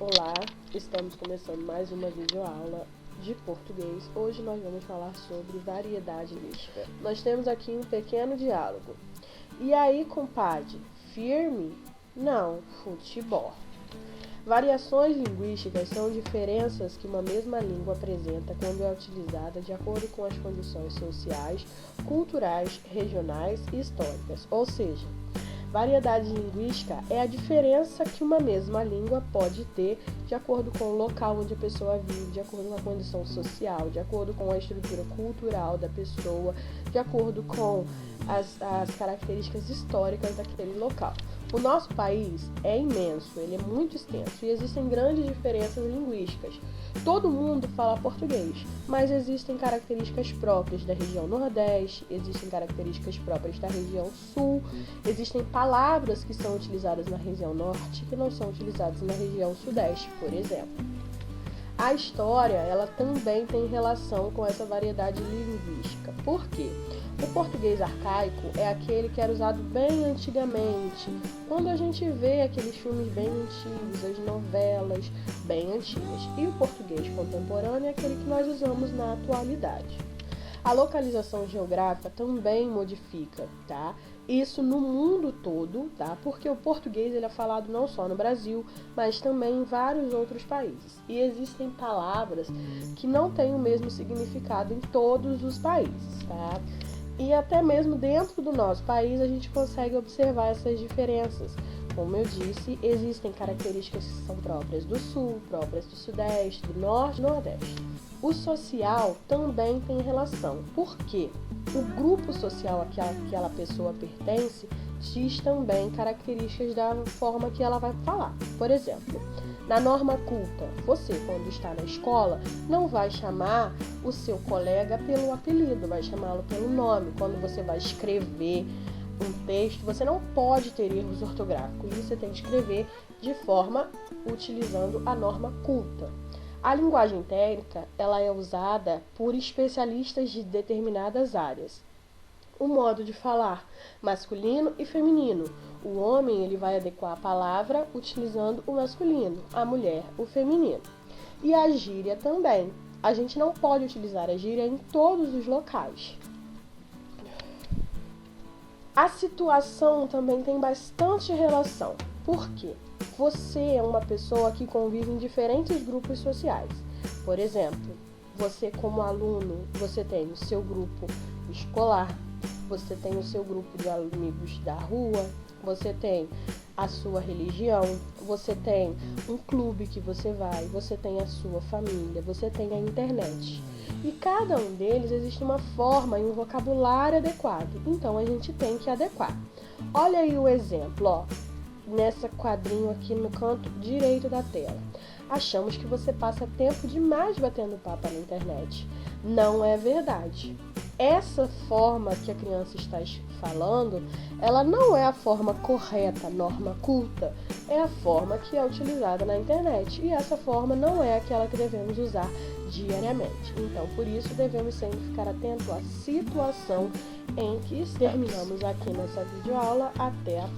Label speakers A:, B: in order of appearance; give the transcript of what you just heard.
A: Olá, estamos começando mais uma videoaula de português. Hoje nós vamos falar sobre variedade linguística. Nós temos aqui um pequeno diálogo. E aí, compadre, firme? Não, futebol. Variações linguísticas são diferenças que uma mesma língua apresenta quando é utilizada de acordo com as condições sociais, culturais, regionais e históricas. Ou seja, variedade linguística é a diferença que uma mesma língua pode ter de acordo com o local onde a pessoa vive, de acordo com a condição social, de acordo com a estrutura cultural da pessoa, de acordo com as características históricas daquele local. O nosso país é imenso, ele é muito extenso e existem grandes diferenças linguísticas. Todo mundo fala português, mas existem características próprias da região Nordeste, existem características próprias da região Sul, existem palavras que são utilizadas na região Norte que não são utilizadas na região Sudeste, por exemplo. A história, ela também tem relação com essa variedade linguística. Por quê? O português arcaico é aquele que era usado bem antigamente, quando a gente vê aqueles filmes bem antigos, as novelas bem antigas. E o português contemporâneo é aquele que nós usamos na atualidade. A localização geográfica também modifica, tá? Isso no mundo todo, tá? Porque o português ele é falado não só no Brasil, mas também em vários outros países. E existem palavras que não têm o mesmo significado em todos os países, tá? E até mesmo dentro do nosso país a gente consegue observar essas diferenças. Como eu disse, existem características que são próprias do Sul, próprias do Sudeste, do Norte e do Nordeste. O social também tem relação, porque o grupo social a que aquela pessoa pertence diz também características da forma que ela vai falar. Por exemplo, na norma culta, você, quando está na escola, não vai chamar o seu colega pelo apelido, vai chamá-lo pelo nome. Quando você vai escrever um texto, você não pode ter erros ortográficos, você tem que escrever de forma utilizando a norma culta. A linguagem técnica, ela é usada por especialistas de determinadas áreas. O modo de falar, masculino e feminino. O homem ele vai adequar a palavra utilizando o masculino, a mulher o feminino. E a gíria também. A gente não pode utilizar a gíria em todos os locais. A situação também tem bastante relação. Por quê? Você é uma pessoa que convive em diferentes grupos sociais. Por exemplo, você como aluno, você tem o seu grupo escolar, você tem o seu grupo de amigos da rua, você tem a sua religião, você tem um clube que você vai, você tem a sua família, você tem a internet. E cada um deles existe uma forma e um vocabulário adequado, então a gente tem que adequar. Olha aí o exemplo, ó, nessa quadrinho aqui no canto direito da tela. Achamos que você passa tempo demais batendo papo na internet. Não é verdade. Essa forma que a criança está falando, ela não é a forma correta, norma culta, é a forma que é utilizada na internet. E essa forma não é aquela que devemos usar diariamente. Então, por isso, devemos sempre ficar atento à situação em que terminamos aqui nessa videoaula. Até a próxima.